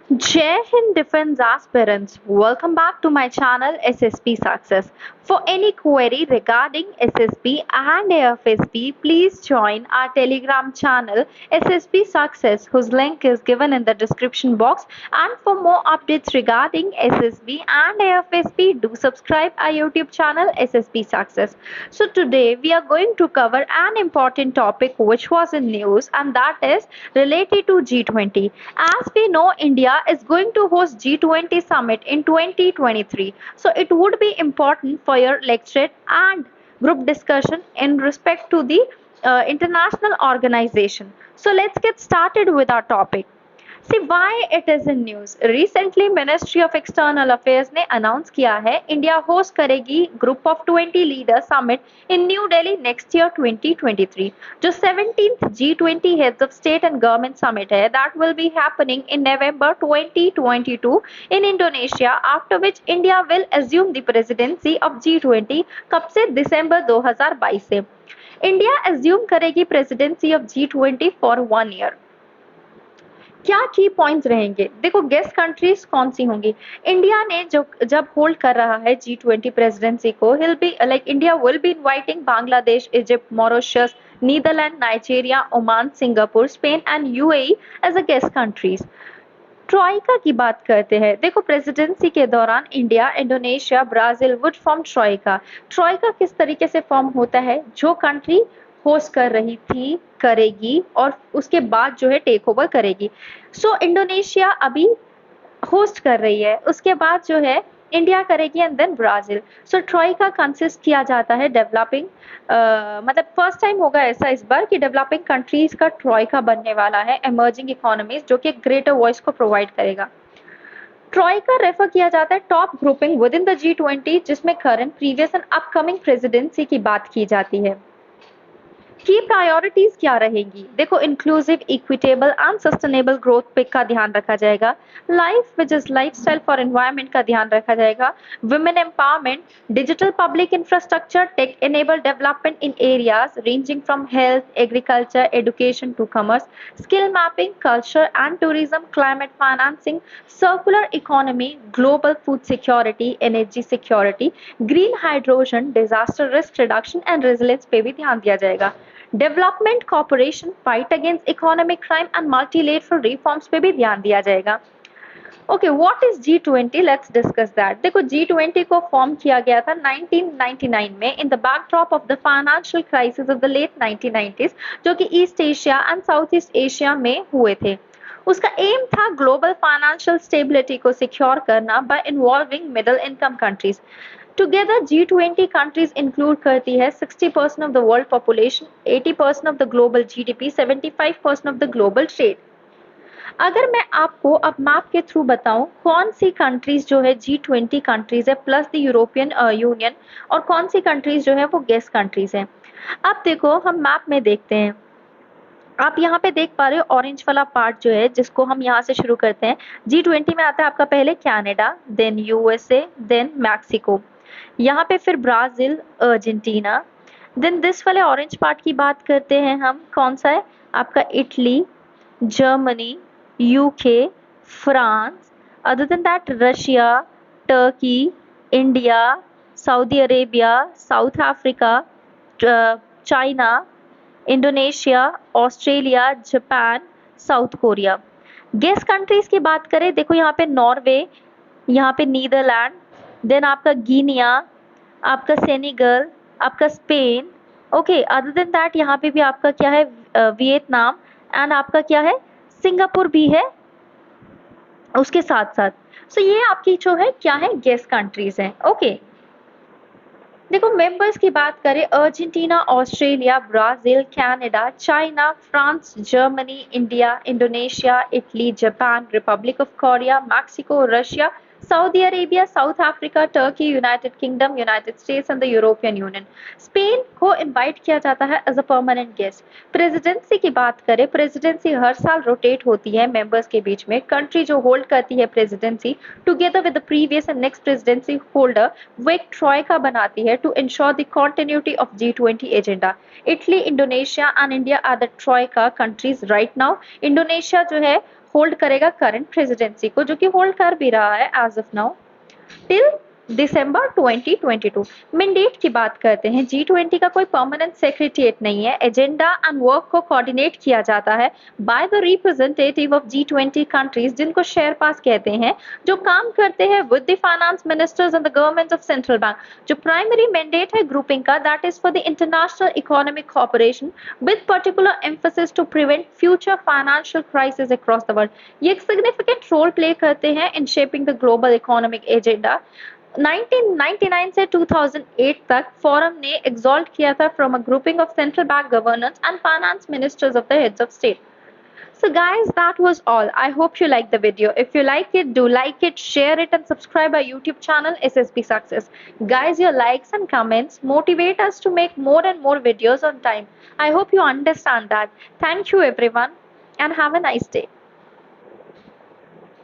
Jai Hind Defense aspirants, welcome back to my channel SSP Success. For any query regarding SSP and AFSP, please join our Telegram channel SSP Success, whose link is given in the description box. And for more updates regarding SSB and AFSP, do subscribe our YouTube channel SSP Success. So today we are going to cover an important topic which was in news, and that is related to G20. As we know, India is going to host G20 summit in 2023. So it would be important for your lecture and group discussion in respect to the international organization. So let's get started with our topic. See why it is in news. Recently Ministry of External Affairs ने announce किया है India host करेगी group of 20 leader summit in new Delhi next year 2023. जो 17th G20 heads of state and government summit है that will be happening in November 2022 in Indonesia, after which India will assume the presidency of G20. कब से? दिसंबर 2022 से India assume करेगी presidency of G20 for 1 year. क्या की points रहेंगे? देखो guest countries कौन सी होंगी? इंडिया ने जो जब होल्ड कर रहा है G20 प्रेसिडेंसी को, he'll be like India will be inviting Bangladesh, Egypt, Mauritius, Netherlands, Nigeria, Oman, Singapore, Spain and UAE as a guest countries. Troika की बात करते हैं. देखो प्रेसिडेंसी के दौरान India, Indonesia, Brazil would form troika. Troika किस तरीके से फॉर्म होता है? जो कंट्री होस्ट कर रही थी करेगी और उसके बाद जो है टेक ओवर करेगी. सो इंडोनेशिया अभी होस्ट कर रही है, उसके बाद जो है इंडिया करेगी and then Brazil. So troika consist किया जाता है डेवलपिंग, मतलब फर्स्ट टाइम होगा ऐसा इस बार कि डेवलपिंग कंट्रीज का ट्रॉइका बनने वाला है, एमर्जिंग इकोनॉमीज, जो कि ग्रेटर वॉइस को प्रोवाइड करेगा. ट्रॉइका रेफर किया जाता है top grouping with in the G20 जिसमें current, previous and upcoming presidency की बात की जाती है. की प्रायोरिटीज क्या रहेगी? देखो inclusive, equitable and sustainable growth पे का ध्यान रखा जाएगा. Life which is lifestyle for environment का ध्यान रखा जाएगा. Women empowerment, digital public infrastructure, tech enable development in areas ranging from health, agriculture, education to commerce, skill mapping, culture and tourism, climate financing, circular economy, global food security, energy security, green hydrogen, disaster risk reduction and resilience पे भी ध्यान दिया जाएगा. Development corporation, fight against economic crime and multilateral reforms पे भी ध्यान दिया जाएगा. Okay, what is G20? Let's discuss that. देखो G20 को फॉर्म किया गया था 1999 में in the backdrop of the financial crisis of the late 1990s, जो कि East Asia and South East Asia में हुए थे. उसका एम था ग्लोबल फाइनेंशियल स्टेबिलिटी को सिक्योर करना by involving middle income countries. Together G20 countries include करती है 60% of the world population, 80% of the global GDP, 75% of the global trade. अगर मैं आपको अब मैप के थ्रू बताऊं कौन सी कंट्रीज जो है G20 कंट्रीज है प्लस द यूरोपियन यूनियन, और कौन सी कंट्रीज जो है वो गेस्ट कंट्रीज हैं. अब देखो हम मैप में देखते हैं. आप यहाँ पे देख पा रहे हो ऑरेंज वाला पार्ट जो है, जिसको हम यहाँ से शुरू करते हैं. G20 में आता है आपका पहले Canada, then USA, then Mexico, यहाँ पे फिर ब्राजील, अर्जेंटीना. देन दिस वाले ऑरेंज पार्ट की बात करते हैं हम, कौन सा है आपका? Italy, Germany, UK, France. Other than that Russia, Turkey, India, Saudi Arabia, South Africa, China, Indonesia, Australia, Japan, South Korea. Guest countries की बात करें, देखो यहाँ पे नॉर्वे, यहाँ पे नीदरलैंड, देन आपका गिनिया, आपका सेनेगल, आपका Spain. Okay, other than that यहाँ पे भी आपका क्या है? वियतनाम, एंड आपका क्या है? सिंगापुर भी है उसके साथ साथ. सो ये आपकी जो है क्या है? गेस्ट कंट्रीज हैं. ओके, देखो मेंबर्स की बात करें, Argentina, Australia, Brazil, Canada, China, France, Germany, India, Indonesia, Italy, Japan, republic of Korea, Mexico, Russia, Saudi Arabia, South Africa, Turkey, United Kingdom, United States and the European Union. Spain को invite किया जाता है as a permanent guest. Presidency की बात करें, presidency हर साल rotate होती है मेंबर्स के बीच में. कंट्री जो होल्ड करती है presidency together with the previous and next presidency holder, वो एक ट्रॉइका बनाती है to ensure the continuity of G20 agenda. Italy, Indonesia and India are the troika countries right now. Indonesia जो है होल्ड करेगा करंट प्रेसिडेंसी को, जो कि होल्ड कर भी रहा है as of now till December 2022। Mandate की बात करते हैं। G20 का कोई परमानेंट सेक्रेटरिएट नहीं है। एजेंडा एंड वर्क को कोऑर्डिनेट किया जाता है by the representative of G20 countries, जिनको शेयरपास कहते हैं, जो काम करते हैं with the finance ministers and the government of central bank. जो प्राइमरी मैंडेट है ग्रुपिंग का, that is for the international economic cooperation with particular emphasis to prevent future financial crisis across the world. ये एक significant role play करते हैं in shaping the global economic agenda. 1999 से 2008 तक forum ने exalt किया था from a grouping of central bank governors and finance ministers of the heads of state. So guys, that was all. I hope you liked the video. If you like it, do like it, share it, and subscribe our YouTube channel SSP Success. Guys, your likes and comments motivate us to make more and more videos on time. I hope you understand that. Thank you everyone and have a nice day.